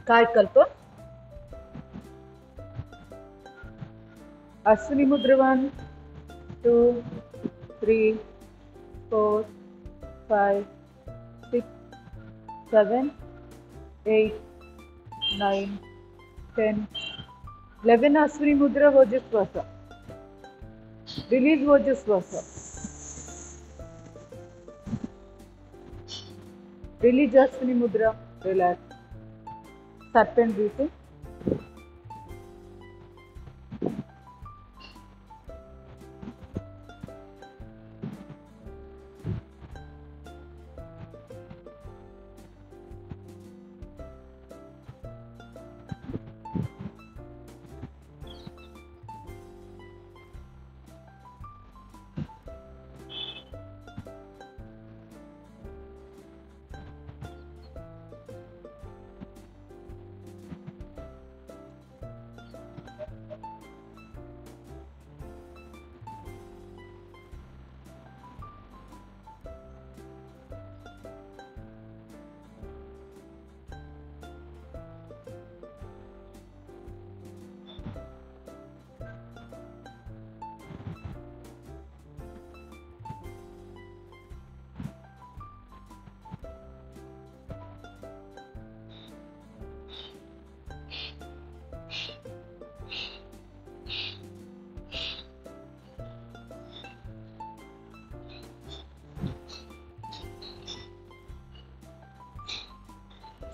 कायकल्प अश्विनी मुद्रा 1 2 3 4 5 6 7 8 9 10 11 अश्विनी मुद्रा ओजस्वास release ओजस्वास release Ashwini मुद्रा रिलैक्स सर्पेंट ब्रीथिंग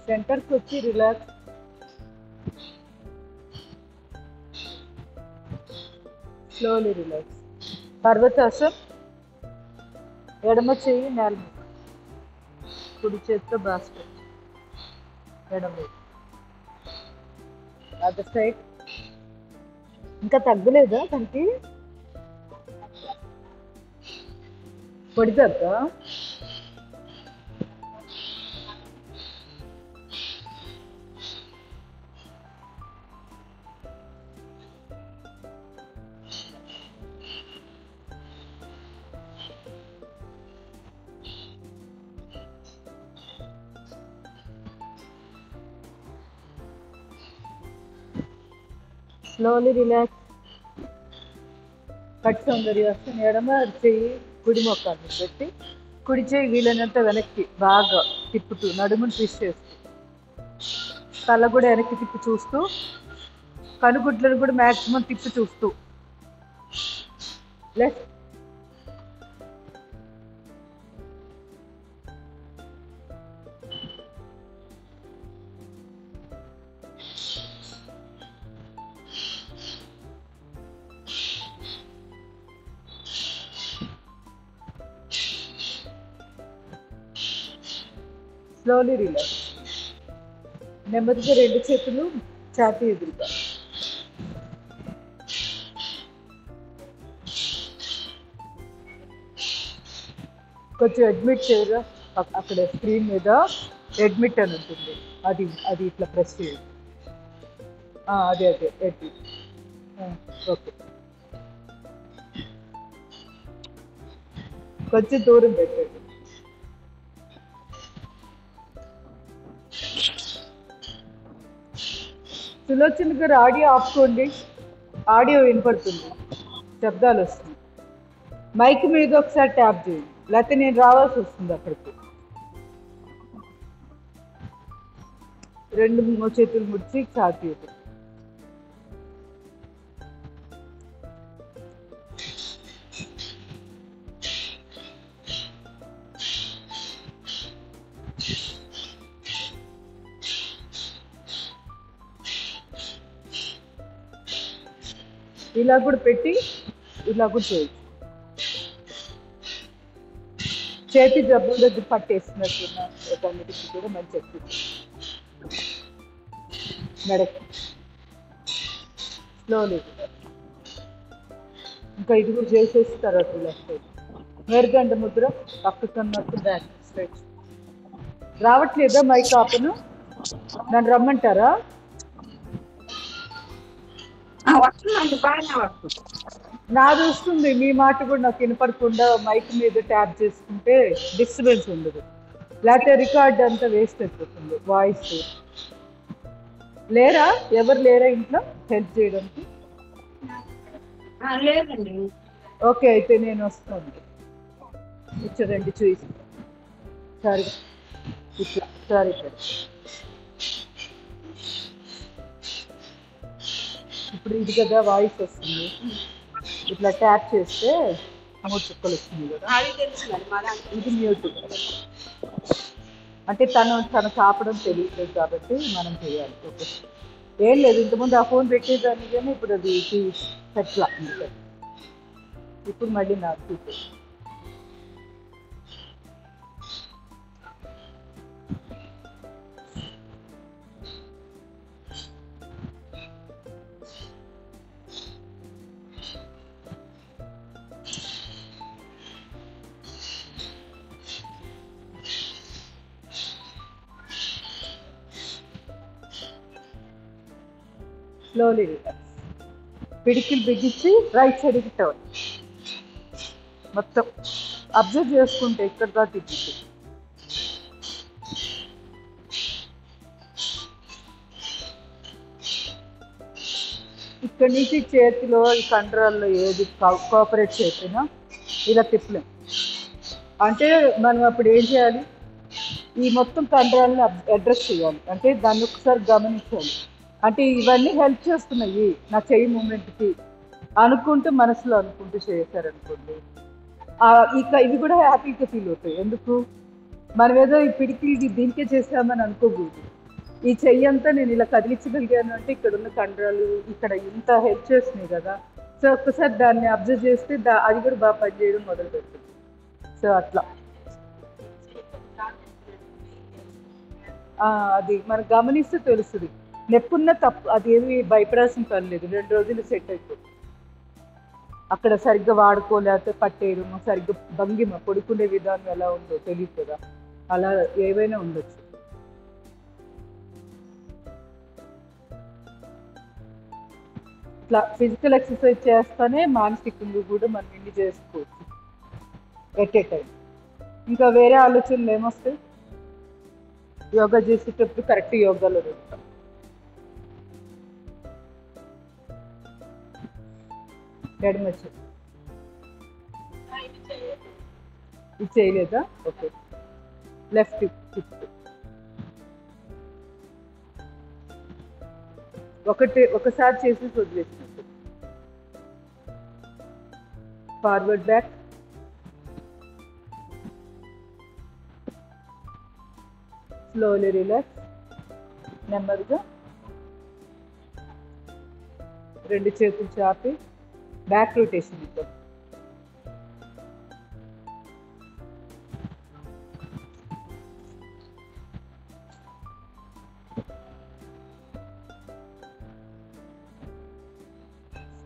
सेंटर को వచ్చి రిలాక్స్ స్లోలీ రిలాక్స్ పర్వతాసనం ఎడమ చేయి నేల కుడి చేతితో బాస్కెట్ ఎడమ అదర్ సైడ్ ఇంకా తగ్గలేదా దానికి పొడిదక్క స్లోలీ రిలాక్స్ కట్ సౌందర్యాసనం ఎడమ చెయ్యి కుడి మొక్కాన్ని పెట్టి కుడి చేయి వీలైనంత వెనక్కి బాగా తిప్పుతూ నడుమును ట్విస్ట్ చేస్తూ తల కూడా వెనక్కి తిప్పి చూస్తూ కనుగుడ్లను కూడా మ్యాక్సిమం తిప్పి చూస్తూ లెఫ్ట్ స్లోలీ రిలాక్స్ నెమ్మదిగా రెండు చేతులు ఛాతీ ఎదురుగా కొంచెం అడ్మిట్ చేయరా అక్కడ స్క్రీన్ మీద అడ్మిట్ అని ఉంటుంది అది అది ఇట్లా ప్రెస్ చేయండి అదే అదే అడ్మిట్ ఓకే కొంచెం దూరం పెట్టండి సులోచన గారు ఆడియో ఆపుకోండి ఆడియో వినపడుతుంది శబ్దాలు వస్తుంది మైక్ మీద ఒకసారి ట్యాప్ చేయండి లేకపోతే నేను రావాల్సి వస్తుంది అక్కడికి రెండు చేతులు ముడిచి ఛాతీ ఇలా కూడా పెట్టి ఇలా కూడా చేయొచ్చు చేతి జబ్బుల దగ్గర పట్టేస్తున్నట్టున్న ఒకన్నిటికి కూడా మంచి ఎక్కింది మెడకి స్లోలీ ఇంకా ఇది కూడా చేసేసి తర్వాత లెఫ్ట్ మేరుగండ ముద్ర పక్కకున్నట్టు బ్యాక్ స్ట్రెచ్ రావట్లేదా మైక్ ఆపను నన్ను రమ్మంటారా నాది వస్తుంది మీ మాట కూడా నాకు వినపడకుండా మైక్ మీద ట్యాప్ చేసుకుంటే డిస్టర్బెన్స్ ఉండదు లేకపోతే రికార్డ్ అంతా వేస్ట్ అయిపోతుంది వాయిస్ లేరా? ఎవరు లేరా ఇంట్లో హెల్ప్ చేయడానికి? లేదండి. ఓకే, అయితే నేను వస్తాను. ఇచ్చదండి చూసి. సరే, ఇట్లా సరే సరే. ఇప్పుడు ఇది కదా వాయిస్ వస్తుంది, ఇట్లా ట్యాప్ చేస్తే 3 చుక్కలు వస్తుంది కదా, అది తెలుసు మరి ఇది మ్యూట్. అంటే తను కాపడం తెలియలేదు కాబట్టి మనం చేయాలి. ఓకే, ఏం లేదు, ఇంతకుముందు ఆ ఫోన్ పెట్టేదాన్ని కానీ ఇప్పుడు అది పెట్లా. ఇప్పుడు మళ్ళీ నాకు చూసే. Slowly relax. పిడికిలు బిగించి రైట్ సైడ్కి టర్న్. మొత్తం అబ్జర్వ్ చేసుకుంటే ఇక్కడ దాకా తిప్పి. ఇక్కడ నుంచి చేతిలో ఈ కండరాల్లో ఏది కోఆపరేట్ చేసినా ఇలా తిప్పలేం. అంటే మనం అప్పుడు ఏం చేయాలి, ఈ మొత్తం కండరాలను అడ్రస్ చేయాలి. అంటే దాన్ని ఒకసారి గమనించాలి. అంటే ఇవన్నీ హెల్ప్ చేస్తున్నాయి నా చెయ్యి మూమెంట్కి అనుకుంటూ, మనసులో అనుకుంటూ చేశారనుకోండి, ఇవి కూడా హ్యాపీగా ఫీల్ అవుతాయి. ఎందుకు మనం ఏదో ఈ పిడికిలు దీనికే చేసామని అనుకోకూడదు. ఈ చెయ్యి అంతా నేను ఇలా కదిలించగలిగాను అంటే ఇక్కడ ఉన్న కండరాలు ఇక్కడ ఇంత హెల్ప్ చేస్తున్నాయి కదా. సో ఒక్కసారి దాన్ని అబ్జర్వ్ చేస్తే అది కూడా బాగా పనిచేయడం మొదలు పెడుతుంది. సో అట్లా అది మనకు గమనిస్తే తెలుస్తుంది. నొప్పున్న తప్పు అది ఏమి భయపడాల్సిన పని లేదు, 2 రోజులు సెట్ అయిపోతుంది. అక్కడ సరిగ్గా వాడుకోలేకపోతే పట్టేయడం, సరిగ్గా భంగిమ పడుకునే విధానం ఎలా ఉందో తెలియదు కదా, అలా ఏవైనా ఉండొచ్చు. ఇట్లా ఫిజికల్ ఎక్సర్సైజ్ చేస్తానే మానసికంగా కూడా మనం ఇన్ని చేసుకోవచ్చు ఎట్ ఏ టైం. ఇంకా వేరే ఆలోచనలు ఏమొస్తాయి? యోగా చేసేటప్పుడు కరెక్ట్ యోగాలో ఉంటాం. ఎడమచ్చు ఇది చేయలేదా? ఓకే, లెఫ్ట్ ఒకసారి చేసి వదిలేసినట్టు. Forward back, slowly relax. నెమ్మదిగా 2 చేతులు చాపి బ్యాక్ రొటేషన్ ఇద్దాం.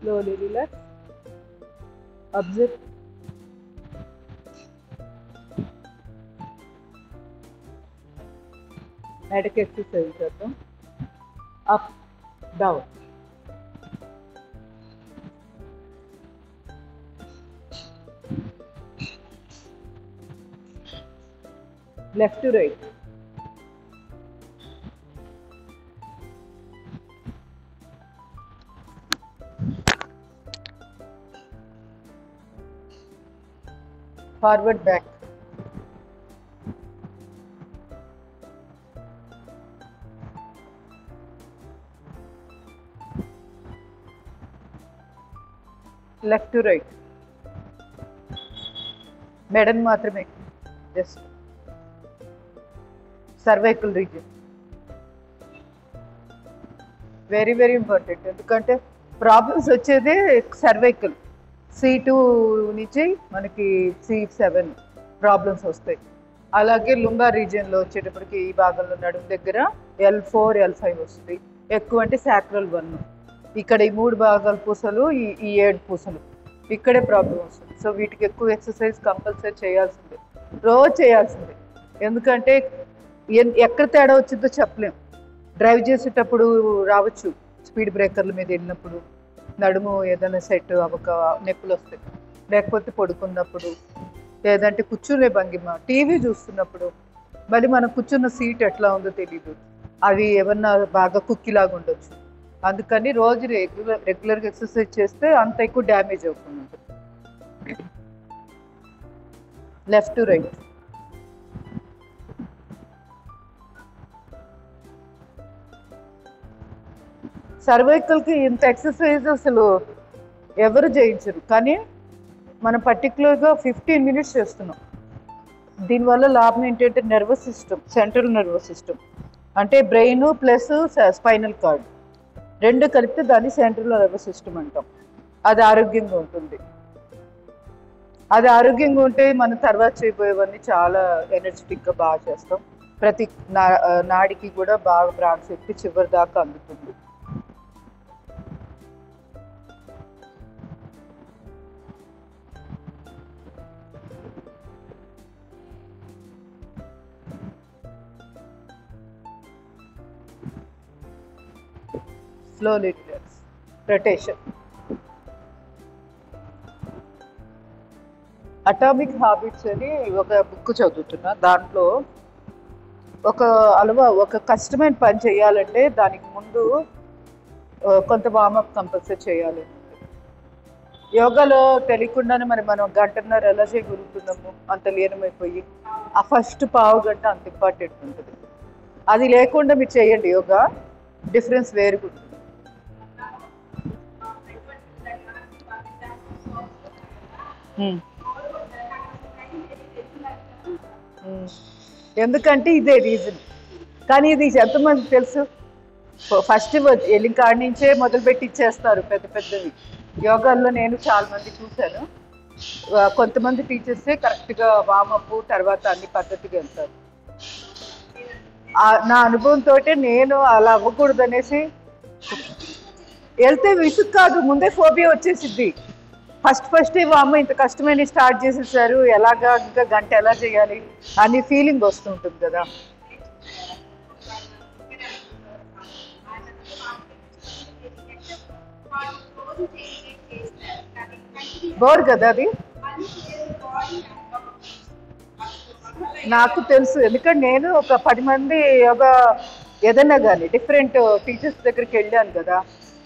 Slowly relax. Observe. Medic exercise करता हूँ. Up, down. Left to right. Forward back. Left to right. మెడను మాత్రమే, just cervical region. Very very important. ఎందుకంటే ప్రాబ్లమ్స్ వచ్చేదే సర్వైకల్. C2 నుంచి మనకి C7 ప్రాబ్లమ్స్ వస్తాయి. అలాగే లుంబార్ రీజియన్లో వచ్చేటప్పటికి ఈ భాగంలో నడుము దగ్గర L4 L5 వస్తుంది. ఎక్కువ అంటే సాక్రల్ 1. ఇక్కడ ఈ 3 భాగాల పూసలు, ఈ 7 పూసలు, ఇక్కడే ప్రాబ్లం వస్తుంది. సో వీటికి ఎక్కువ ఎక్సర్సైజ్ కంపల్సరీ చేయాల్సిందే, రోజు చేయాల్సిందే. ఎందుకంటే ఎక్కడ తేడా వచ్చిందో చెప్పలేం. డ్రైవ్ చేసేటప్పుడు రావచ్చు, స్పీడ్ బ్రేకర్ల మీద వెళ్ళినప్పుడు నడుము ఏదైనా సెట్ అవ్వక నొప్పులు వస్తాయి. లేకపోతే పడుకున్నప్పుడు, లేదంటే కూర్చునే భంగిమ, టీవీ చూస్తున్నప్పుడు, మళ్ళీ మనం కూర్చున్న సీట్ ఎట్లా ఉందో తెలీదు. అవి ఏమన్నా బాగా కుక్కిలాగా ఉండొచ్చు. అందుకని రోజు రెగ్యులర్గా ఎక్సర్సైజ్ చేస్తే అంత ఎక్కువ డ్యామేజ్ అవుతుంది. Left to right. సర్వైకల్కి ఇంత ఎక్సర్సైజ్ అసలు ఎవరు చేయించరు, కానీ మనం పర్టికులర్గా 15 మినిట్స్ చేస్తున్నాం. దీనివల్ల లాభం ఏంటంటే nervous system, central nervous system అంటే బ్రెయిన్ ప్లస్ స్పైనల్ కార్డ్ రెండు కలిపితే దాన్ని సెంట్రల్ నర్వస్ సిస్టమ్ అంటాం. అది ఆరోగ్యంగా ఉంటుంది. అది ఆరోగ్యంగా ఉంటే మనం తర్వాత చేయబోయేవన్నీ చాలా ఎనర్జెటిక్గా బాగా చేస్తాం. ప్రతి నాడికి కూడా బాగా ప్రాణశక్తి చివరి దాకా అందుతుంది. Slowly relax. Rotation. Atomic habits అని ఒక బుక్ చదువుతున్నా. దాంట్లో ఒక కష్టమైన పని చేయాలంటే దానికి ముందు కొంత వార్మప్ కంపల్సరీ చేయాలి. యోగాలో తెలియకుండానే మనం గంటన్నర ఎలా చేయగలుగుతున్నాము అంత లీనమైపోయి. ఆ ఫస్ట్ పావు గంట అంత ఇంపార్టెంట్ ఉంటుంది. అది లేకుండా మీరు చేయండి యోగా, డిఫరెన్స్ వేరుగుంటుంది. ఎందుకంటే ఇదే రీజన్. కానీ ఇది ఎంతమంది తెలుసు? ఫస్ట్ వెళ్ళిన కాడి నుంచే మొదలుపెట్టి ఇచ్చేస్తారు పెద్ద పెద్దవి. యోగాల్లో నేను చాలా మంది చూశాను. కొంతమంది టీచర్సే కరెక్ట్గా వామప్ తర్వాత అన్ని పద్ధతిగా వెళ్తారు. నా అనుభవంతో నేను అలా అవ్వకూడదు అనేసి వెళ్తే విసుగు కాదు, ముందే ఫోబియా వచ్చేసిద్ది. ఫస్ట్ వామ ఇంత కష్టమైన స్టార్ట్ చేసేసారు, ఎలాగా ఇంకా గంట ఎలా చేయాలి అని ఫీలింగ్ వస్తుంటుంది కదా. బోర్ కదా అది. నాకు తెలుసు, ఎందుకంటే నేను ఒక 10 మంది యోగా ఏదన్నా కానీ డిఫరెంట్ టీచర్స్ దగ్గరికి వెళ్ళాను కదా.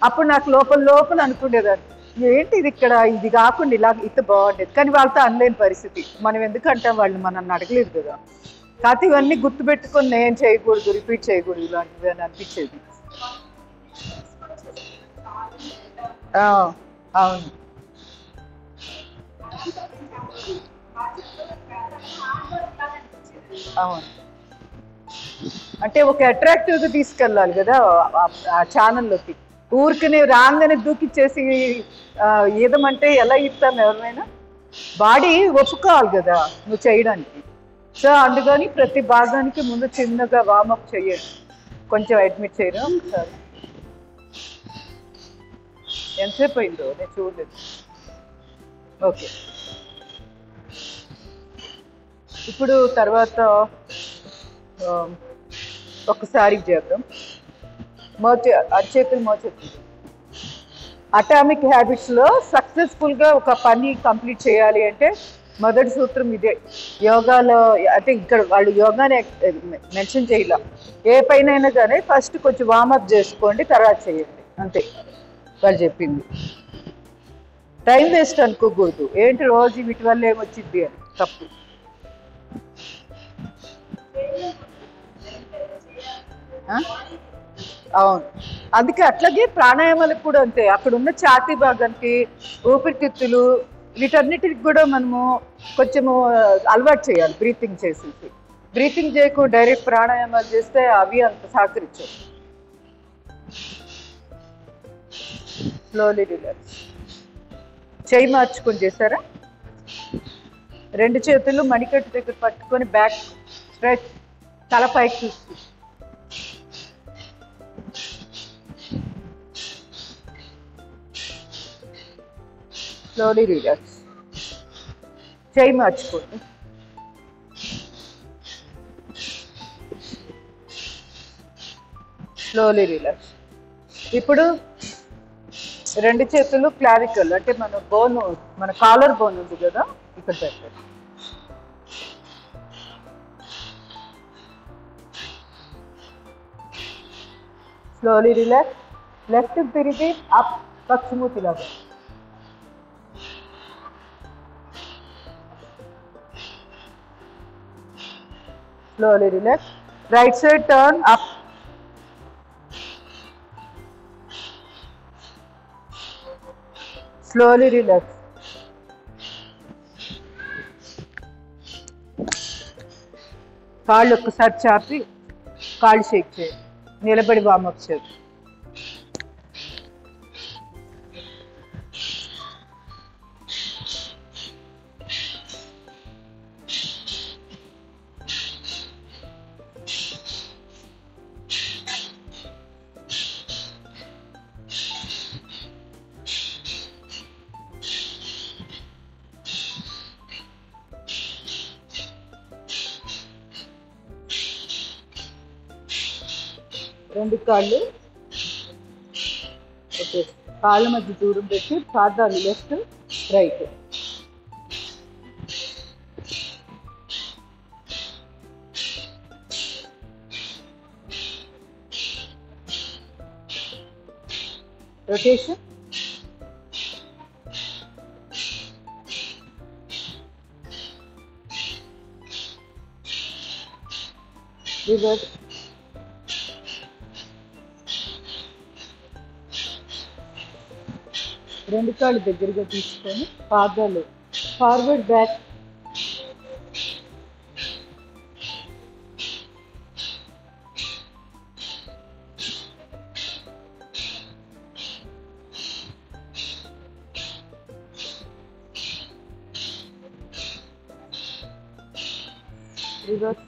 అప్పుడు నాకు లోపల అనుకునేదాన్ని, ఏంటి ఇది కాకుండా ఇలా ఇంత బాగుండేది. కానీ వాళ్ళతో అనలేని పరిస్థితి. మనం ఎందుకంటే వాళ్ళు మనల్ని అడగలేదు కదా. కాకపోతే ఇవన్నీ గుర్తుపెట్టుకొని నేను చేయకూడదు, రిపీట్ చేయకూడదు ఇలాంటివి అని అనిపించేది. అవును. అవును, అంటే ఒక అట్రాక్టివ్గా తీసుకెళ్ళాలి కదా ఆ ఛానల్లోకి. ఊరికి రాగానే దూకిచ్చేసి ఈదమంటే ఎలా ఇస్తాను ఎవరినైనా? బాడీ ఒప్పుకోవాలి కదా నువ్వు చేయడానికి. సో అందుకని ప్రతి భాగానికి ముందు చిన్నగా వార్మప్ చేయండి. కొంచెం అడ్మిట్ చేయను ఒకసారి. ఎంతసేపు అయిందో నేను చూడలేదు. ఓకే, ఇప్పుడు తర్వాత ఒకసారి చేద్దాం. అరచేతులు మోచేతులు. అటామిక్ హ్యాబిట్స్లో సక్సెస్ఫుల్గా ఒక పని కంప్లీట్ చేయాలి అంటే మొదటి సూత్రం ఇదే. యోగాలో అంటే ఇక్కడ వాళ్ళు యోగానే మెన్షన్ చేయాల. ఏ పైన అయినా కానీ ఫస్ట్ కొంచెం వార్మప్ చేసుకోండి, తర్వాత చేయండి, అంతే వాళ్ళు చెప్పింది. టైం వేస్ట్ అనుకోకూడదు. ఏంటి రోజు వీటి వల్ల ఏమొచ్చింది అని, తప్పు. అవును, అందుకే అట్లాగే ప్రాణాయామాలకు కూడా అంతే. అక్కడ ఉన్న ఛాతీ భాగానికి ఊపిరితిత్తులు వీటన్నిటికి కూడా మనము కొంచెము అలవాటు చేయాలి. బ్రీతింగ్ చేసేసి, బ్రీతింగ్ చేయకుండా డైరెక్ట్ ప్రాణాయామాలు చేస్తే అవి అంత సహకరించవు. Slowly relax. చేయి మార్చుకొని చేశారా? రెండు చేతులు మణికట్టు దగ్గర పట్టుకొని బ్యాక్ స్ట్రెచ్, తల పైకి చూస్తూ. Slowly relax. చేయి మార్చుకోండి. Slowly relax. ఇప్పుడు రెండు చేతులు క్లావికల్ అంటే మన బోన్, మన కాలర్ బోన్ ఉంది కదా, ఇక్కడ పెట్టండి. Slowly relax. Left తిరిగి up పక్షిమూతి లాగా. Slowly relax. Right side turn up. Slowly relax. కాళ్ళు ఒక్కసారి చాపి కాళ్ళు షేక్ చేయండి. నిలబడి వార్మప్ చేయండి. రెండు కాళ్ళు ఓకే, కాళ్ళ మధ్య దూరం పెట్టి పాదాలు లెఫ్ట్ రైట్. రొటేషన్. రివర్స్. రెండు కాళ్ళు దగ్గరగా తీసుకొని పాదాలు ఫార్వర్డ్ బ్యాక్. రివర్స్.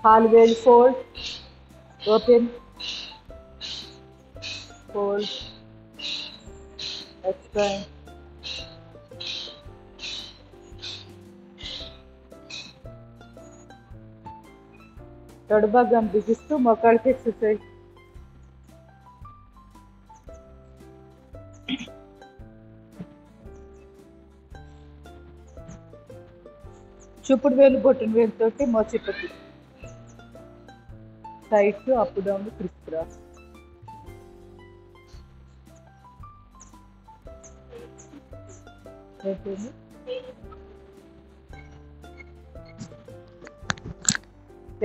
కాలు వేలు ఫోల్డ్, ఓపెన్, ఫోల్డ్, expand. తొడభాగం బిగిస్తూ మోకాళ్ళకి ఎక్సర్సైజ్. చూపుడు వేలు బొట్టన వేలుతోటి మోచేపట్టి side up down criss cross.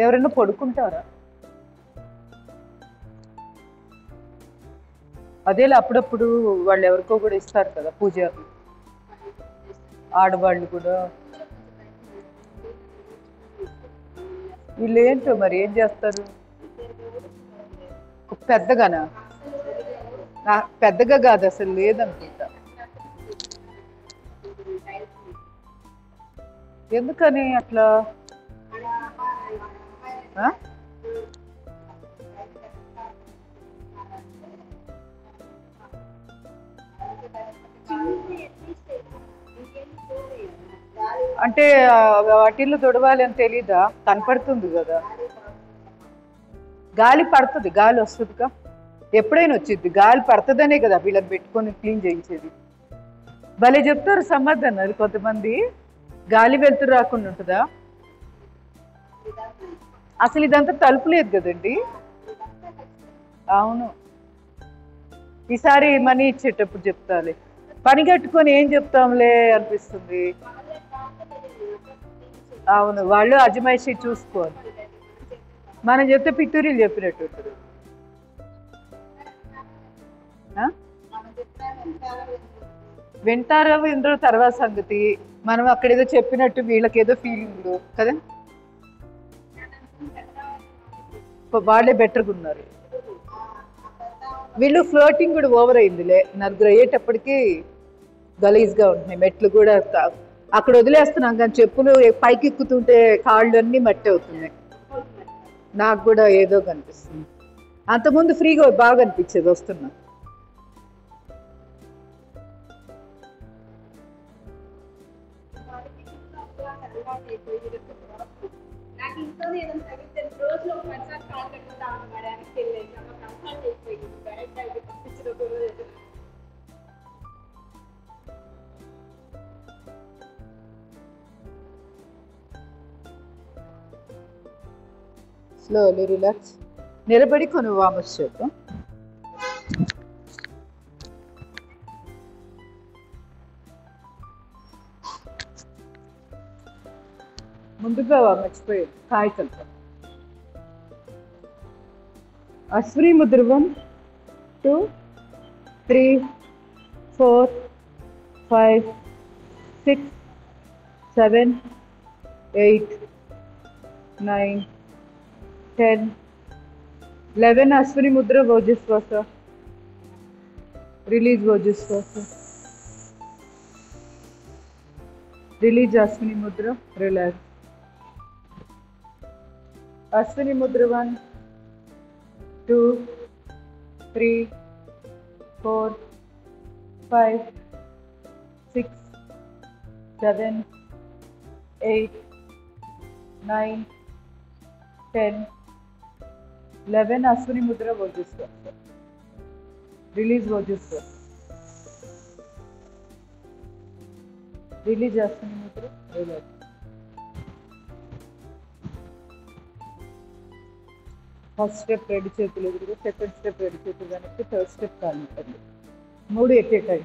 ఎవరైనా పడుకుంటారా? అదేలా అప్పుడప్పుడు వాళ్ళు ఎవరికో కూడా ఇస్తారు కదా పూజారులు, ఆడవాళ్ళు కూడా. వీళ్ళు ఏంటో మరి ఏం చేస్తారు? పెద్దగానా? పెద్దగా కాదు అసలు, లేదనుకుంటా. ఎందుకని అట్లా? అంటే వాటిల్లో తొడవాలి అని తెలీదా? కనపడుతుంది కదా, గాలి పడుతుంది, గాలి వస్తుందిగా, ఎప్పుడైనా వచ్చింది గాలి పడుతుందనే కదా వీళ్ళని పెట్టుకొని క్లీన్ చేయించేది. భలే చెప్తారు సమాధానాలు కొంతమంది. గాలి వెళ్తురు రాకుండా ఉంటుందా? అసలు ఇదంతా తలుపు లేదు కదండి. అవును, ఈసారి మనీ ఇచ్చేటప్పుడు చెప్తాలే. పని కట్టుకొని ఏం చెప్తాంలే అనిపిస్తుంది. అవును, వాళ్ళు అజమాయిషి చూసుకోవాలి. మనం చెప్తే పిత్తూరీలు చెప్పినట్టు ఉంటుంది. వింటారో వినరో తర్వాత సంగతి. మనం అక్కడేదో చెప్పినట్టు వీళ్ళకేదో ఫీలింగ్ కదా. వాళ్ళే బెటర్గా ఉన్నారు. వీళ్ళు ఫ్లోటింగ్ కూడా ఓవర్ అయిందిలే. నలుగురు అయ్యేటప్పటికి గలీజ్గా ఉంటున్నాయి మెట్లు కూడా. అక్కడ వదిలేస్తున్నాం కానీ చెప్పులు పైకి ఎక్కుతుంటే కాళ్ళు అన్నీ మట్టి అవుతున్నాయి. నాకు కూడా ఏదో కనిపిస్తుంది. అంతకుముందు ఫ్రీగా బాగా అనిపించేది వస్తున్నా. Slowly relax. నిలబడి కొన్ని వామర్స్ చేద్దాం. ముందుగా మర్చిపోయాం కాయకల్పం. Ashwini Mudra 1 2 3 4 5 6 7 8 9 10 11. Ashwini Mudra భోజశ్వాస. Release భోజశ్వాస. Release Ashwini Mudra. Relax. Ashwini Mudra 1 2 3 4 5 6 7 8 9 10 11. Ashwini Mudra భోజశ్వాస. Release భోజశ్వాస. Release Ashwini Mudra. Relax. First step రెండు చేతులు ఎదురుగా, సెకండ్ స్టెప్ రెండు చేతులు వెనక్కి, థర్డ్ స్టెప్ కాలు ఉంటుంది. 3 at a time.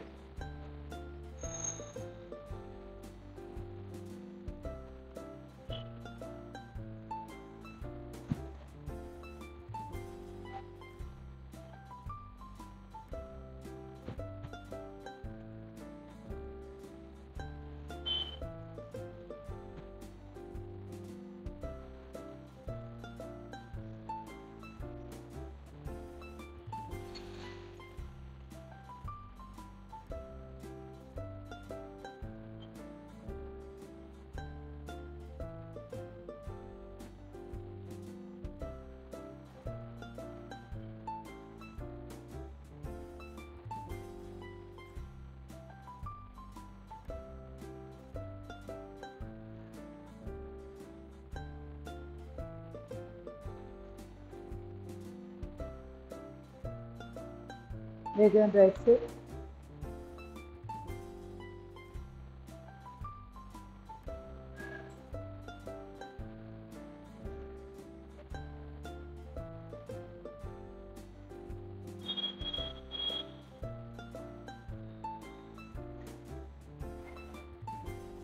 Again, right foot.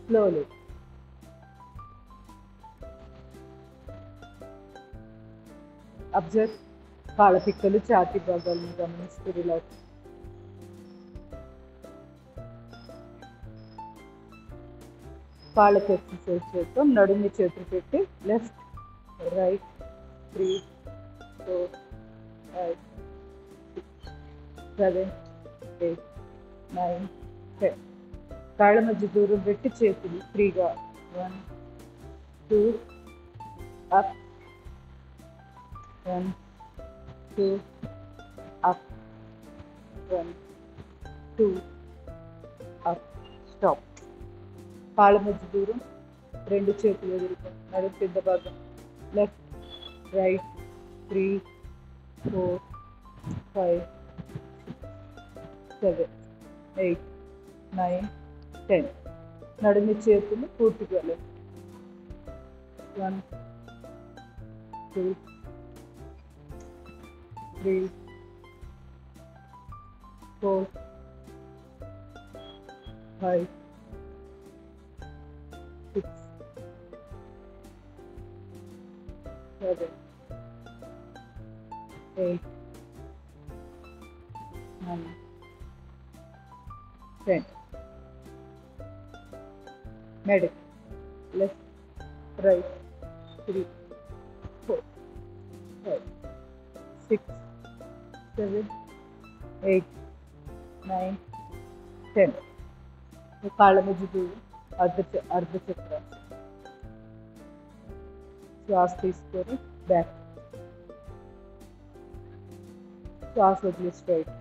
Slowly. Observe కాళ్ళ పిక్కలు, ఛాతీ భాగాలను గమనిస్తూ రిలాక్స్. కాళ్ళకి ఎక్సర్సైజ్ చేద్దాం. నడుము చేతులు పెట్టి లెఫ్ట్ రైట్ 3 4 5 6 7 8 9 10. కాళ్ళ మధ్య దూరం పెట్టి చేతులు ఫ్రీగా 1 2 అప్ 1 2 అప్ 1 2 అప్. స్టాప్. కాళ్ళ మధ్య దూరం రెండు చేతులు ఎదురుగా, నడుము కింద భాగం లెఫ్ట్ రైట్ 3 4 5 7 8 9 10. నడుము చేతులు పూర్తిగా లెఫ్ట్ 1 2 3 4 5 6 7 8 9 10. Medic. Left, right, 3 4 5 6 7 8 9 10. కాళ్ళ మధ్య దూరం అర్ధచక్రం. శ్వాస తీసుకొని బ్యాక్, శ్వాస వదిలి స్ట్రైట్.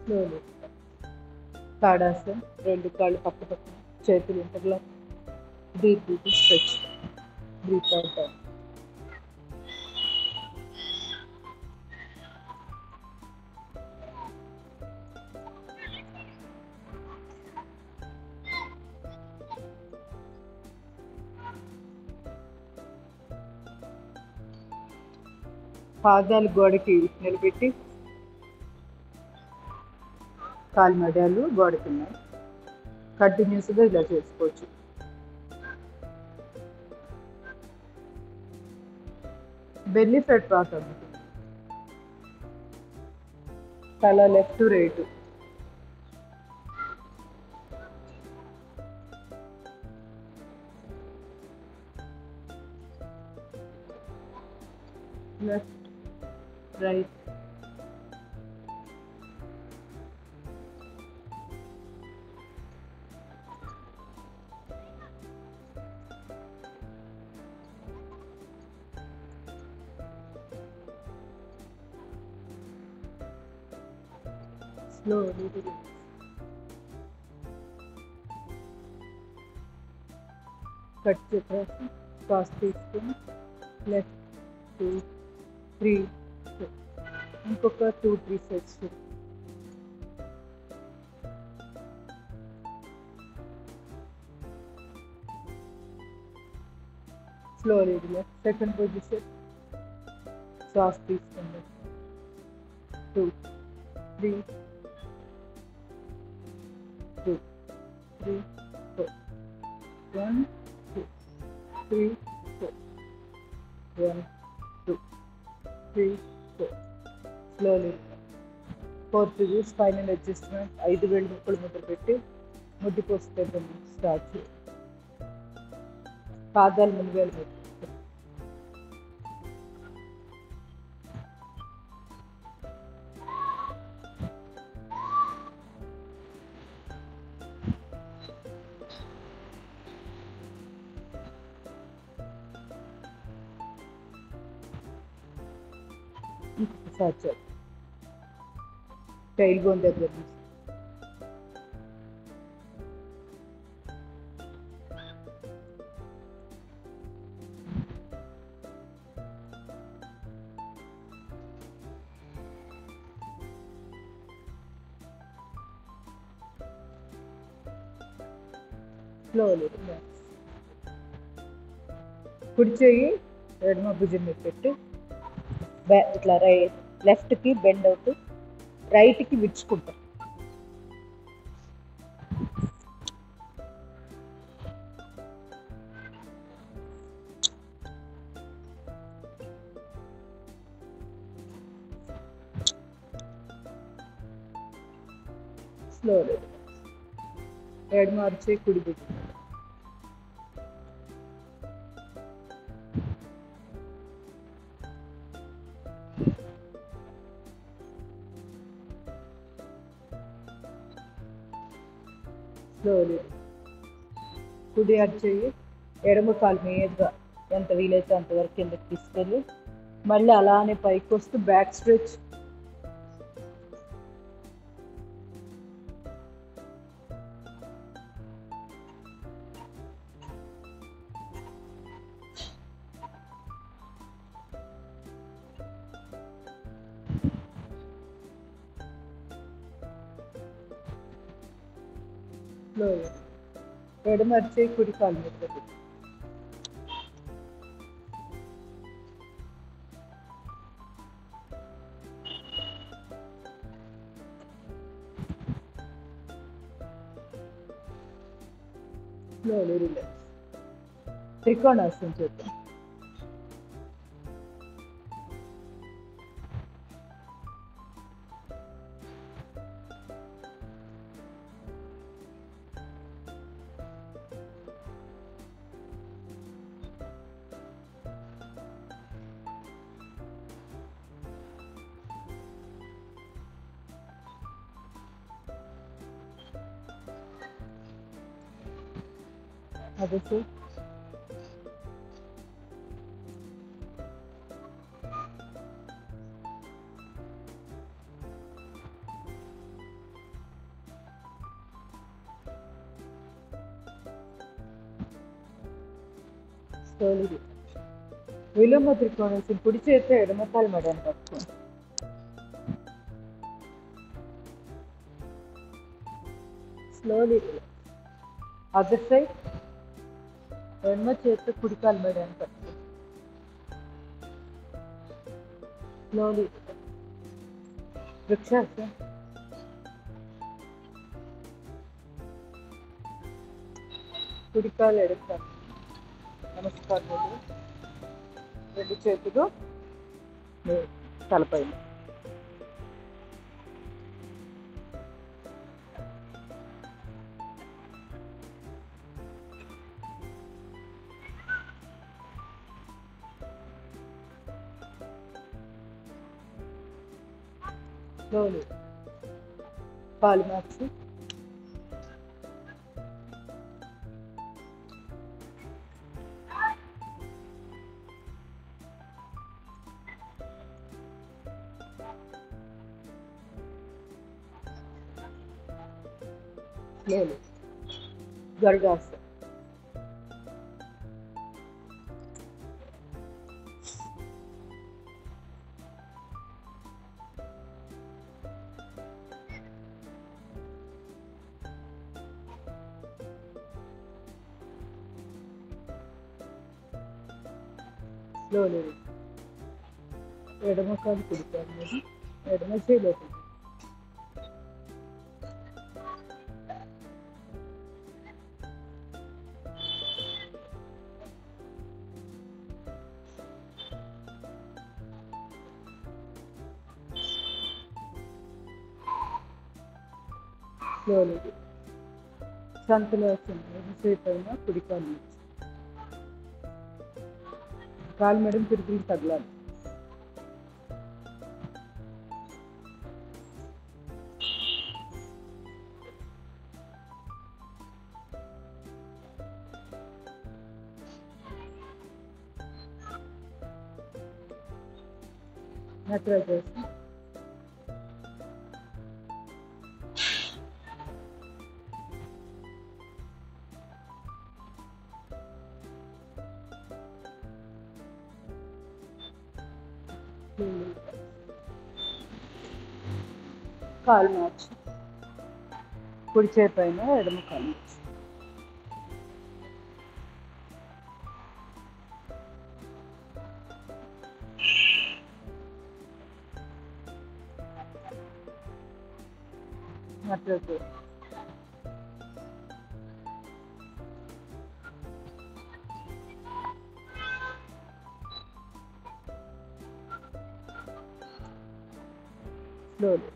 స్లోలీ. తాడాసన్. రెండు కాళ్ళు పక్క పక్కన, చేతులు interlock. Deep breathing stretch. Breathe out down. పాదాలు గోడకి నిలబెట్టి కాలు మడాలు గోడకున్నాయి. కంటిన్యూస్గా ఇలా చేసుకోవచ్చు. బెల్లీ ఫ్యాట్ బాగా తగ్గుతుంది. తల left right. Left right. Slowly release. Cut చేసి టాస్ తీసుకొని లెఫ్ట్ 2 3 ఇంకొక 2-3 sets. Slowly relax. Second position శ్వాస తీసుకోండి. 2 3 2 3 4 1 2 3 4 1 2 3 4. స్లోలీ. Fourth final adjustment. 5 వేళ్ళు ముక్కలు మొదలుపెట్టి ముద్దుకొస్తే స్టార్ట్ చేయాలి. పాదాలు మునివేలు పెట్టి ఇంకొకసారి చేయాలి. టైల్ బోన్ దగ్గర నుంచి స్లోలీ రిలాక్స్. కుడి చెయ్యి ఎడమ భుజం మీద పెట్టి ఇట్లా లెఫ్ట్కి బెండ్ అవుతూ రైట్కి విచ్చుకుంటాం. స్లోలీ ఎడమ అరిచే కుడి భుజం. స్లోలీ కుడి అరిచేయి ఎడమ కాలు మీదుగా ఎంత వీలైతే అంతవరకు కిందకి తీసుకెళ్ళి మళ్ళీ అలానే పైకి వస్తూ బ్యాక్ స్ట్రెచ్. స్లోలీ ఎడమ అరిచేయి కుడి కాలు మీద పెట్టి స్లోలీ రిలాక్స్. త్రికోణాసనం చేద్దాం. అదే సార్. స్లోలీ విలోమ త్రికోణాసనం. కుడి చేతితో ఎడమ కాలు మెడని పట్టుకోండి. Slowly other side. ఎడమ చేతితో కుడి కాలు మెడని పట్టుకోండి. Slowly. Vrikshasana. కుడికాలు ఎడతాను. నమస్కారం. రెండు చేతులు తలపైన. Slowly. కాలు మార్చి slowly. గరుడాసన. slowly. ఎడమ కాలు కుడికాలు మీద ఎడమ చేయి లోపలికి. slowly. సంతలోచన ఎడమచేయి పైన కుడికాలు నుంచి కాలు మెడను తిరుగులు తగలాలి. నటరాజాసన. కాలు మార్చి కుడి చేయి పైన ఎడమ కాలు మార్చి. నటరాజాసన. slowly.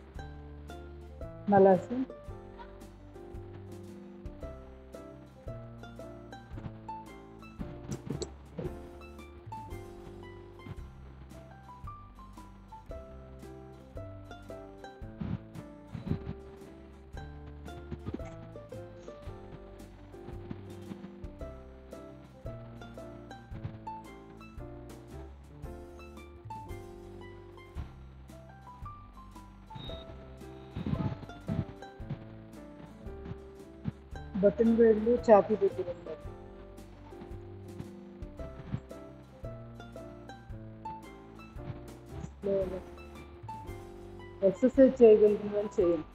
మలాసన. బటన్ వేళ్ళు ఛాతీ దగ్గర ఉండాలి. స్లోగా ఎక్సర్సైజ్ చేయగలిగిన వాళ్ళు చేయండి.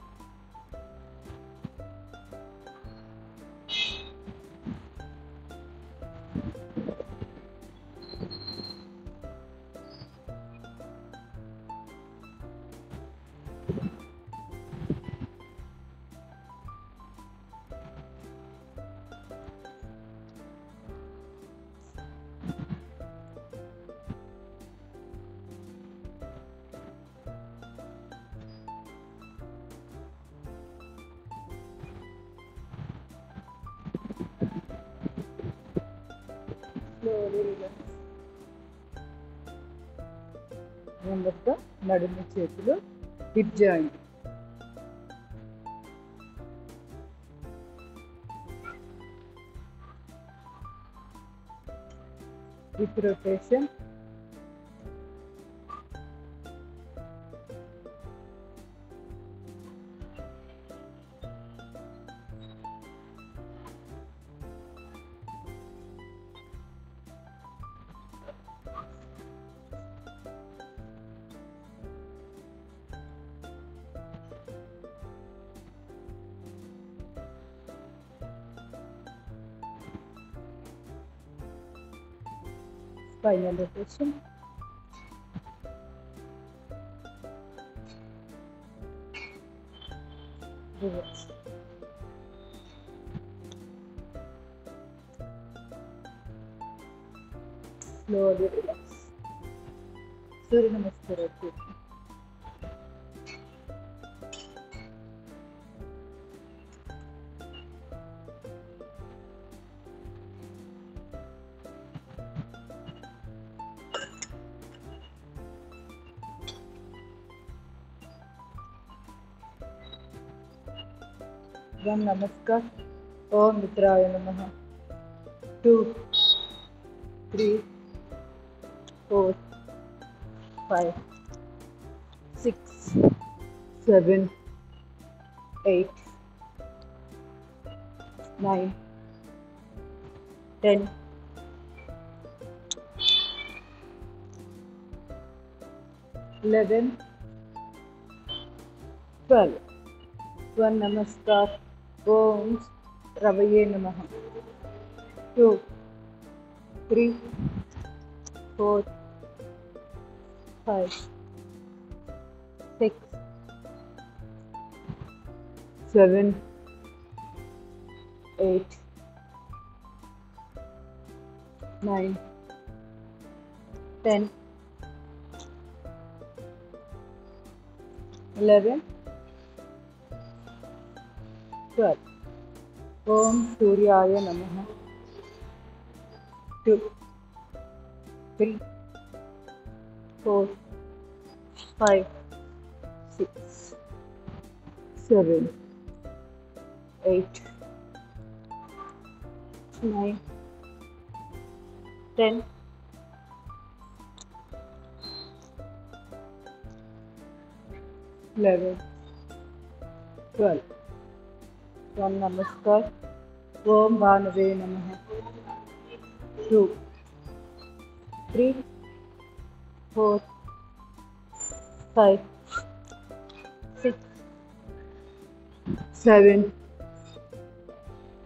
నెమ్మదిగా నడుము చేతులు hip joint. Hip rotation. Spinal rotation. Reverse. Slowly relax. Surya Namaskara. One Namaskar. Om Mitraya Namaha. 2, 3, 4, 5, 6, 7, 8, 9, 10, 11, 12. One Namaskar. Om Ravaye Namaha. 2, 3, 4, 5, 6, 7, 8, 9, 10, 11, 12. Om Suryaya Namaha. 2, 3, 4, 5, 6, 7, 8, 9, 10, 11, 12. One Namaskar. Om Bhanave Namaha. 2, 3, 4, 5, 6, 7,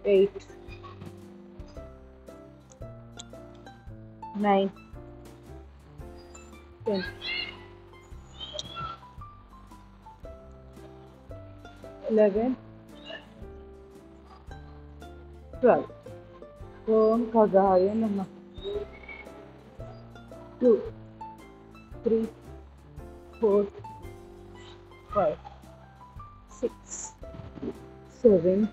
8, 9, 10, 11, 12. Om Khagaya Namaha. 2, 3, 4, 5, 6, 7,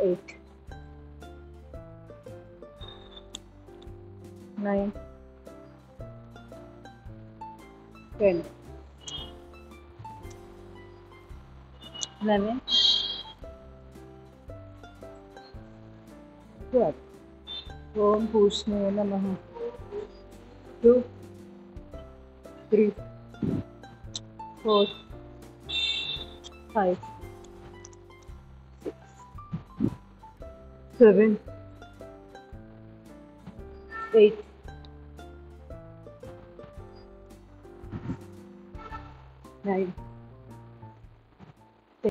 8, 9, 10, 11, 12. Om Pushne Namaha. 2, 3, 4, 5, 6, 7, 8, 9,